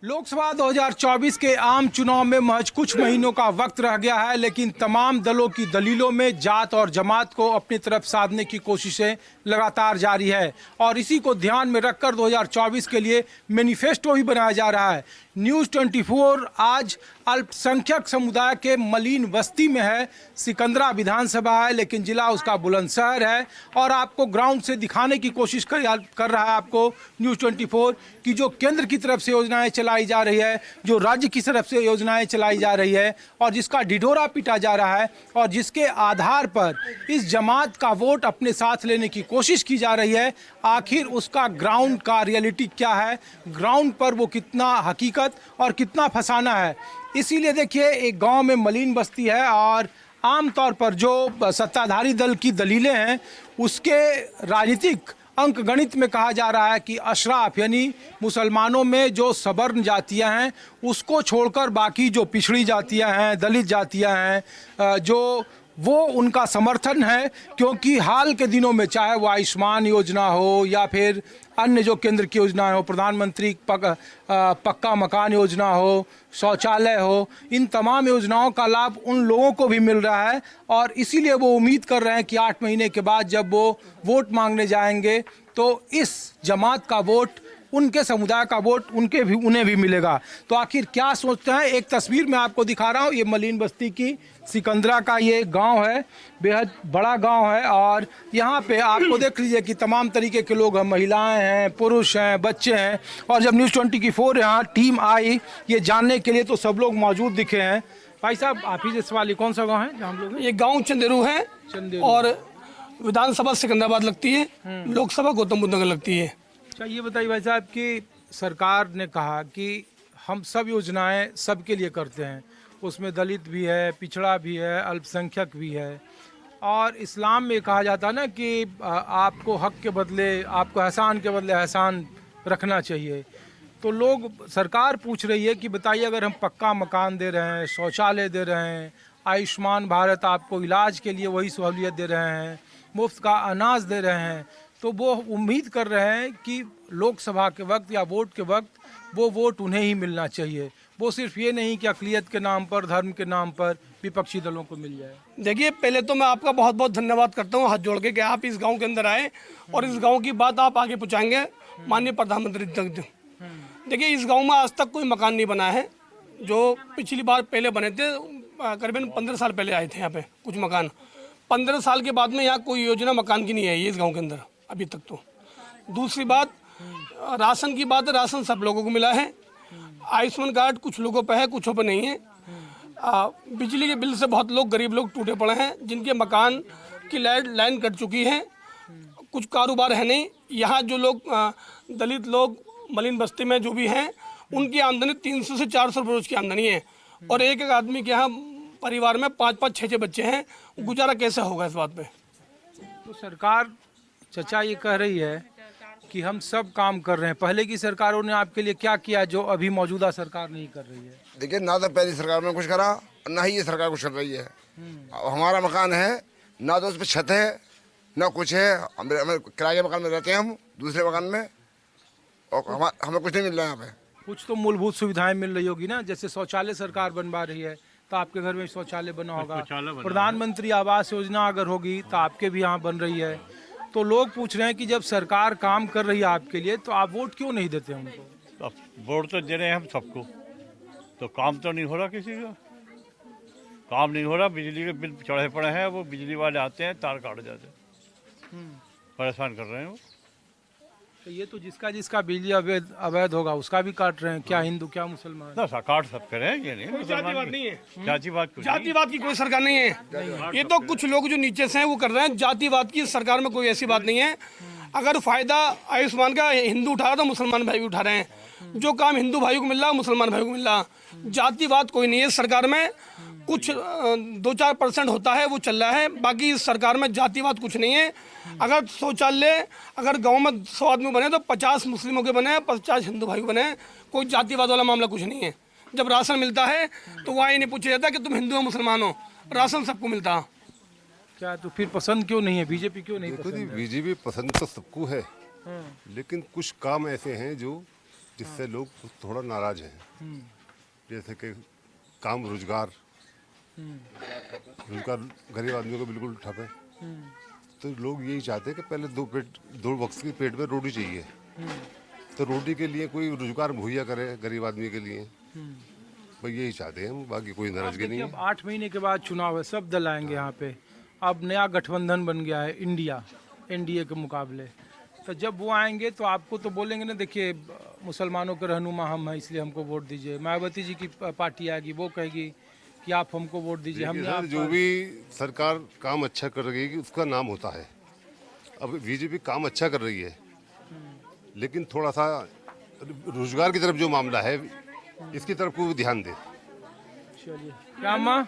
लोकसभा 2024 के आम चुनाव में महज कुछ महीनों का वक्त रह गया है, लेकिन तमाम दलों की दलीलों में जात और जमात को अपनी तरफ साधने की कोशिशें लगातार जारी है और इसी को ध्यान में रखकर 2024 के लिए मैनिफेस्टो भी बनाया जा रहा है। न्यूज़ 24 आज अल्पसंख्यक समुदाय के मलिन बस्ती में है। सिकंदरा विधानसभा है, लेकिन जिला उसका बुलंदशहर है और आपको ग्राउंड से दिखाने की कोशिश कर रहा है आपको न्यूज़ 24 कि जो केंद्र की तरफ से योजनाएं चलाई जा रही है, जो राज्य की तरफ से योजनाएं चलाई जा रही है और जिसका ढिढोरा पीटा जा रहा है और जिसके आधार पर इस जमात का वोट अपने साथ लेने की कोशिश की जा रही है, आखिर उसका ग्राउंड का रियलिटी क्या है, ग्राउंड पर वो कितना हकीकत और कितना फसाना है। इसीलिए देखिए, एक गांव में मलिन बस्ती है और आमतौर पर जो सत्ताधारी दल की दलीलें हैं उसके राजनीतिक अंक गणित में कहा जा रहा है कि अशराफ यानी मुसलमानों में जो सवर्ण जातियां हैं उसको छोड़कर बाकी जो पिछड़ी जातियां हैं, दलित जातियां हैं, जो वो उनका समर्थन है, क्योंकि हाल के दिनों में चाहे वो आयुष्मान योजना हो या फिर अन्य जो केंद्र की योजना हो, प्रधानमंत्री पक्का मकान योजना हो, शौचालय हो, इन तमाम योजनाओं का लाभ उन लोगों को भी मिल रहा है और इसीलिए वो उम्मीद कर रहे हैं कि 8 महीने के बाद जब वो वोट मांगने जाएंगे तो इस जमात का वोट, उनके समुदाय का वोट उन्हें भी मिलेगा। तो आखिर क्या सोचते हैं, एक तस्वीर मैं आपको दिखा रहा हूँ। ये मलिन बस्ती की सिकंदरा का ये गांव है, बेहद बड़ा गांव है और यहाँ पे आपको देख लीजिए कि तमाम तरीके के लोग हैं, महिलाएं हैं, पुरुष हैं, बच्चे हैं। और जब न्यूज़ 24 यहाँ टीम आई ये जानने के लिए तो सब लोग मौजूद दिखे हैं। भाई साहब, आप ही से सवाल, कौन सा गाँव है जहाँ हम लोग? ये गाँव चंदेरू है और विधानसभा सिकंदराबाद लगती है, लोकसभा गौतम बुद्ध नगर लगती है। अच्छा, ये बताइए भाई साहब कि सरकार ने कहा कि हम सब योजनाएं सबके लिए करते हैं, उसमें दलित भी है, पिछड़ा भी है, अल्पसंख्यक भी है और इस्लाम में कहा जाता है ना कि आपको हक के बदले, आपको एहसान के बदले एहसान रखना चाहिए। तो लोग, सरकार पूछ रही है कि बताइए, अगर हम पक्का मकान दे रहे हैं, शौचालय दे रहे हैं, आयुष्मान भारत आपको इलाज के लिए वही सहूलियत दे रहे हैं, मुफ्त का अनाज दे रहे हैं, तो वो उम्मीद कर रहे हैं कि लोकसभा के वक्त या वोट के वक्त वो वोट उन्हें ही मिलना चाहिए। वो सिर्फ ये नहीं कि अक़लियत के नाम पर, धर्म के नाम पर विपक्षी दलों को मिल जाए। देखिए, पहले तो मैं आपका बहुत बहुत धन्यवाद करता हूँ हाथ जोड़ के कि आप इस गांव के अंदर आए और इस गांव की बात आप आगे पहुँचाएंगे माननीय प्रधानमंत्री तक। देखिए, इस गाँव में आज तक कोई मकान नहीं बना है। जो पिछली बार पहले बने थे, करीबन 15 साल पहले आए थे यहाँ पे कुछ मकान। 15 साल के बाद में यहाँ कोई योजना मकान की नहीं आई है इस गाँव के अंदर अभी तक। तो दूसरी बात, राशन की बात है, राशन सब लोगों को मिला है। आयुष्मान कार्ड कुछ लोगों पे है, कुछों पे नहीं है। बिजली के बिल से बहुत लोग, गरीब लोग टूटे पड़े हैं, जिनके मकान की लाइन कट चुकी है। कुछ कारोबार है नहीं। यहाँ जो लोग दलित लोग मलिन बस्ती में जो भी हैं, उनकी आमदनी 300 से 400 रुपये रोज की आमदनी है और एक एक आदमी के यहाँ परिवार में 5-5, 6-6 बच्चे हैं। गुजारा कैसे होगा इस बात पे? तो सरकार, चचा, ये कह रही है कि हम सब काम कर रहे हैं। पहले की सरकारों ने आपके लिए क्या किया जो अभी मौजूदा सरकार नहीं कर रही है? देखिए, ना तो पहली सरकार ने कुछ करा, ना ही ये सरकार कुछ कर रही है। हमारा मकान है, ना तो उस पर छत है, ना कुछ है। हमें किराए के मकान में रहते हैं, हम दूसरे मकान में, और हमें कुछ नहीं मिल रहा है यहाँ पे। कुछ तो मूलभूत सुविधाएं मिल रही होगी ना, जैसे शौचालय सरकार बनवा रही है तो आपके घर में शौचालय बना होगा। प्रधानमंत्री आवास योजना अगर होगी तो आपके भी यहाँ बन रही है। तो लोग पूछ रहे हैं कि जब सरकार काम कर रही है आपके लिए तो आप वोट क्यों नहीं देते उनको? वोट तो दे रहे हैं हम सबको, तो काम तो नहीं हो रहा, किसी का काम नहीं हो रहा। बिजली के बिल चढ़े पड़े हैं, वो बिजली वाले आते हैं, तार काट जाते हैं, परेशान कर रहे हैं वो। तो ये तो जिसका बिजली अवैध होगा उसका भी काट रहे हैं। क्या हिंदू, क्या मुसलमान? ना काट सब करें, ये नहीं जातिवाद नहीं है। जातिवाद की कोई सरकार नहीं है। ये तो कुछ लोग जो नीचे से हैं वो कर रहे हैं। जातिवाद की सरकार में कोई ऐसी बात नहीं है। अगर फायदा आयुष्मान का हिंदू उठा रहा तो मुसलमान भाई भी उठा रहे हैं। जो काम हिंदू भाइयों को मिल रहा है मुसलमान भाइयों को मिल रहा। जातिवाद कोई नहीं है सरकार में। कुछ 2-4% होता है, वो चल रहा है। बाकी इस सरकार में जातिवाद कुछ नहीं है। अगर शौचालय, अगर गांव में 100 आदमी बने तो 50 मुस्लिमों के बने, 50 हिंदू भाई बने। कोई जातिवाद वाला मामला कुछ नहीं है। जब राशन मिलता है तो वहाँ ये नहीं पूछा जाता कि तुम हिंदू हो मुसलमान हो, राशन सबको मिलता। क्या तो फिर पसंद क्यों नहीं है? बीजेपी क्यों नहीं पसंद है? बीजेपी पसंद तो सबको है, लेकिन कुछ काम ऐसे हैं जो जिससे लोग थोड़ा नाराज हैं। जैसे कि काम रोजगार गरीब आदमियों को बिल्कुल ठप है। तो लोग यही चाहते हैं कि पहले दो वक्त की पेट में रोटी चाहिए, तो रोटी के लिए कोई रोजगार मुहैया करे गरीब आदमी के लिए। भाई यही चाहते हैं हम, बाकी कोई नाराजगी नहीं अब है। 8 महीने के बाद चुनाव है, सब दल आएंगे यहाँ पे। अब नया गठबंधन बन गया है इंडिया, एनडीए के मुकाबले। तो जब वो आएंगे तो आपको तो बोलेंगे ना, देखिए मुसलमानों के रहनुमा हम हैं इसलिए हमको वोट दीजिए। मायावती जी की पार्टी आएगी, वो कहेगी कि आप हमको वोट दीजिए। देखिए हमने सर, आप जो भी सरकार काम अच्छा कर रही है उसका नाम होता है। अब बीजेपी काम अच्छा कर रही है, लेकिन थोड़ा सा रोजगार की तरफ जो मामला है इसकी तरफ को ध्यान दे। चलिए क्या अम्मा